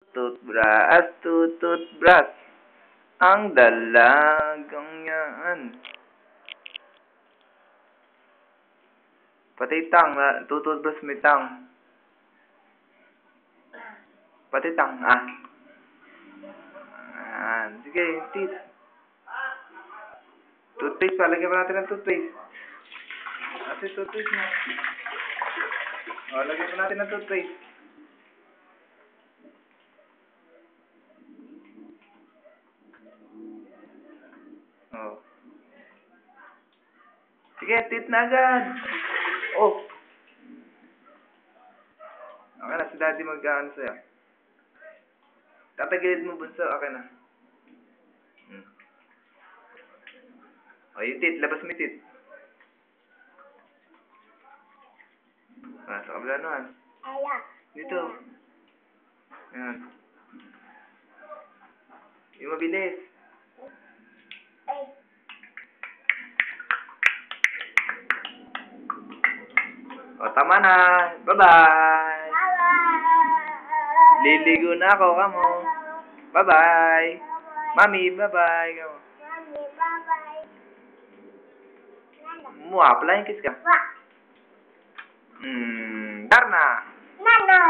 Toothbrush, toothbrush. Ang dalagang yan. Pati tang, tututbrush may tang. Pati tang, Sige, teeth. Toothpaste pa, lagyan pa natin ng toothpaste. Kasi toothpaste mo. Lagyan pa natin ng toothpaste. Sige, teeth na agad. Okay na, si daddy mag-ano sa'yo. Tatagilid mo bunso, okay na. Yung teeth, labas mo yung teeth. Sa kabila naman. Dito. Yan. Yung mabilis. Tama na. Bye-bye. Liligo na ako, kamo. Bye-bye. Mami, bye-bye. Kamo. Mami, bye-bye. Mua, flying kiss ka. Wa. Darna. Nana.